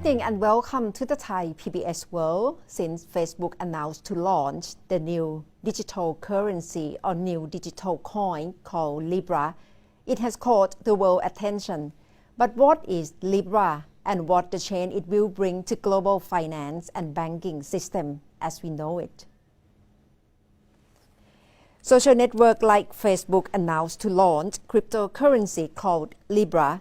greeting and welcome to the Thai PBS World. Since Facebook announced to launch the new digital currency or new digital coin called Libra, it has caught the world attention. But what is Libra and what the change it will bring to global finance and banking system as we know it? Social network like Facebook announced to launch cryptocurrency called Libra.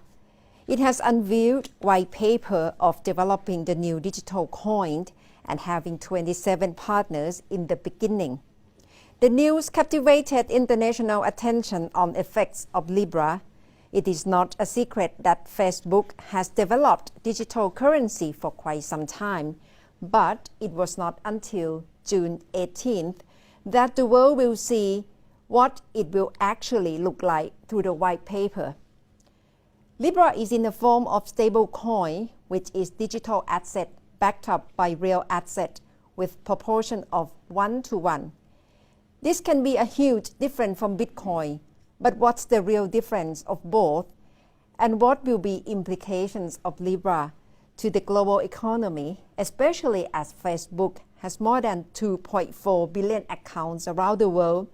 It has unveiled white paper of developing the new digital coin and having 27 partners in the beginning. The news captivated international attention on effects of Libra. It is not a secret that Facebook has developed digital currency for quite some time, but it was not until June 18th that the world will see what it will actually look like through the white paper. Libra is in the form of stable coin, which is digital asset backed up by real asset with proportion of 1:1. This can be a huge difference from Bitcoin, but what's the real difference of both? And what will be implications of Libra to the global economy, especially as Facebook has more than 2.4 billion accounts around the world,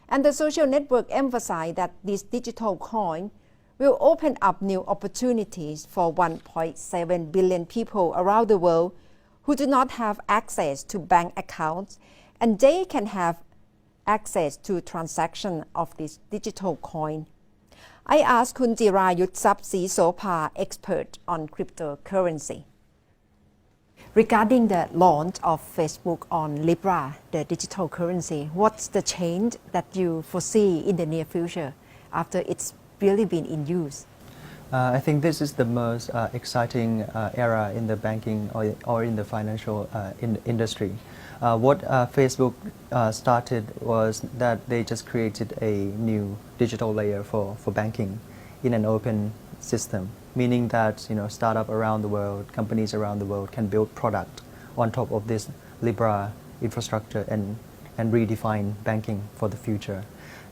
and the social network emphasize that this digital coin will open up new opportunities for 1.7 billion people around the world who do not have access to bank accounts, and they can have access to transaction of this digital coin. I asked Kun Jirayut Sapsi Sopa, expert on cryptocurrency. Regarding the launch of Facebook on Libra, the digital currency, what's the change that you foresee in the near future after it's really been in use? I think this is the most exciting era in the banking or in the financial industry. What Facebook started was that they just created a new digital layer for banking in an open system, meaning that startup around the world, companies around the world can build product on top of this Libra infrastructure and redefine banking for the future.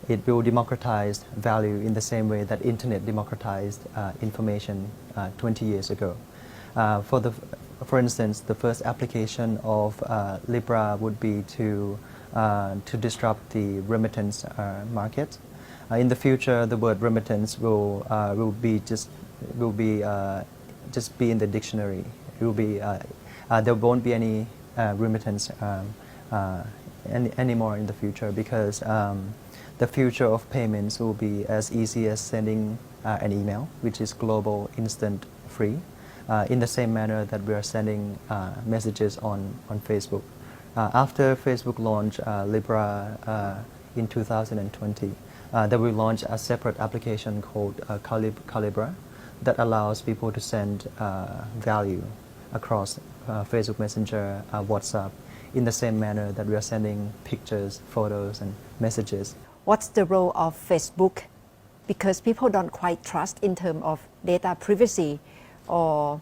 It will democratize value in the same way that internet democratized information 20 years ago. For instance, the first application of Libra would be to disrupt the remittance market. In the future, the word remittance will just be in the dictionary. It will be there won't be any remittance anymore in the future, because the future of payments will be as easy as sending an email, which is global, instant, free, in the same manner that we are sending messages on Facebook. After Facebook launched Libra in 2020, they will launch a separate application called Calibra that allows people to send value across Facebook Messenger, WhatsApp, in the same manner that we are sending pictures, photos, and messages. What's the role of Facebook? Because people don't quite trust in terms of data privacy or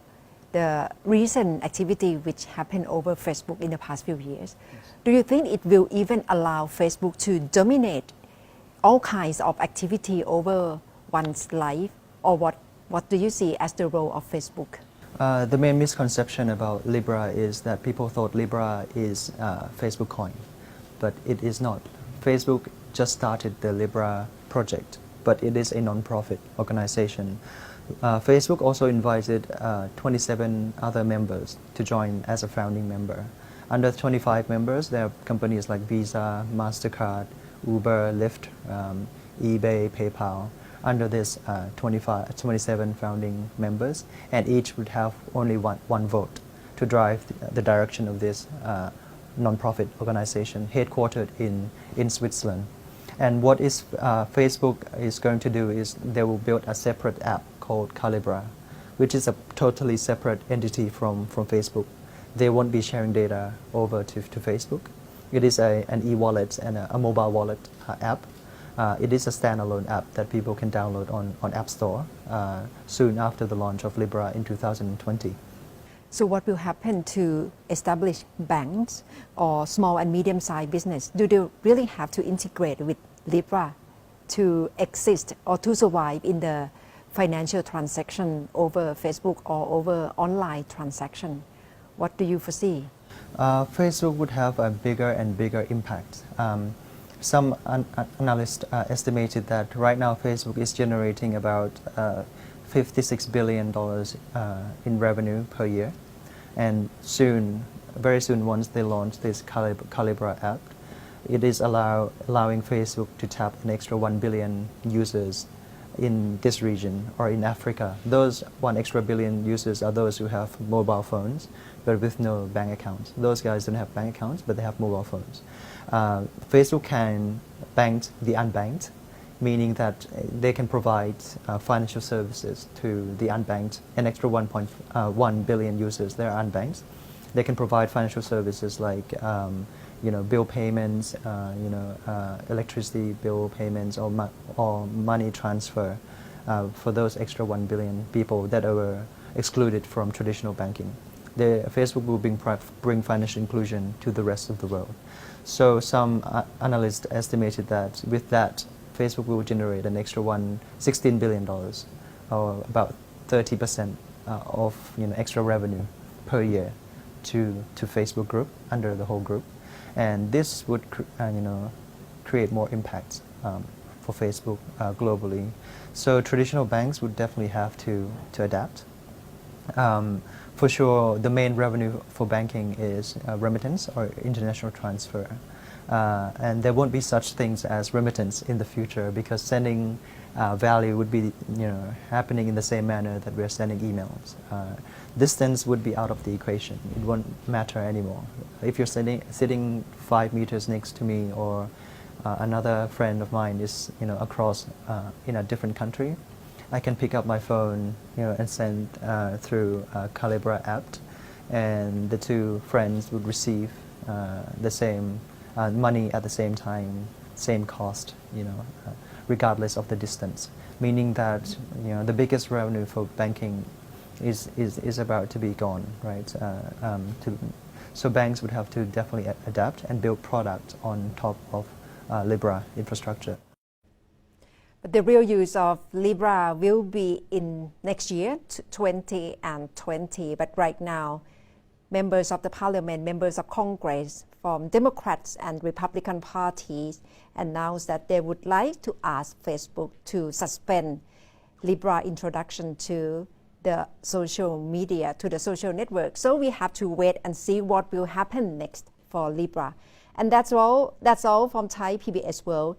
the recent activity which happened over Facebook in the past few years. Yes. Do you think it will even allow Facebook to dominate all kinds of activity over one's life? Or what do you see as the role of Facebook? The main misconception about Libra is that people thought Libra is Facebook coin, but it is not. Facebook just started the Libra project, but it is a non-profit organization. Facebook also invited 27 other members to join as a founding member. Under 25 members, there are companies like Visa, MasterCard, Uber, Lyft, eBay, PayPal. Under this 27 founding members, and each would have only one vote to drive the direction of this non-profit organization headquartered in Switzerland. And what Facebook is going to do is they will build a separate app called Calibra, which is a totally separate entity from Facebook. They won't be sharing data over to Facebook. It is an e-wallet and a mobile wallet app. It is a standalone app that people can download on App Store soon after the launch of Libra in 2020. So what will happen to established banks or small and medium-sized business? Do they really have to integrate with Libra to exist or to survive in the financial transaction over Facebook or over online transaction. What do you foresee? Facebook would have a bigger and bigger impact. Some analysts estimated that right now Facebook is generating about $56 billion in revenue per year. And soon, very soon, once they launch this Calibra app, it is allowing Facebook to tap an extra 1 billion users in this region or in Africa. Those 1 extra billion users are those who have mobile phones but with no bank accounts. Those guys don't have bank accounts, but they have mobile phones. Facebook can bank the unbanked, meaning that they can provide financial services to the unbanked, an extra 1.1 billion users. They're unbanked. They can provide financial services like bill payments, electricity bill payments, or money transfer for those extra 1 billion people that were excluded from traditional banking. Facebook will bring financial inclusion to the rest of the world. So some analysts estimated that with that, Facebook will generate an extra $16 billion, or about 30% of extra revenue per year to Facebook group, under the whole group. And this would create more impact for Facebook globally. So traditional banks would definitely have to adapt. For sure, the main revenue for banking is remittance or international transfer. And there won't be such things as remittance in the future, because sending value would be happening in the same manner that we're sending emails. Distance would be out of the equation. It won't matter anymore. If you're sitting 5 meters next to me, or another friend of mine is across in a different country, I can pick up my phone and send through Calibra app, and the two friends would receive the same money at the same time, same cost, regardless of the distance. Meaning that the biggest revenue for banking is about to be gone, right? So banks would have to definitely adapt and build product on top of Libra infrastructure. But the real use of Libra will be in next year, 2020. But right now, members of the parliament, members of Congress from Democrats and Republican parties announced that they would like to ask Facebook to suspend Libra introduction to the social media, to the social network. So we have to wait and see what will happen next for Libra. And that's all from Thai PBS World.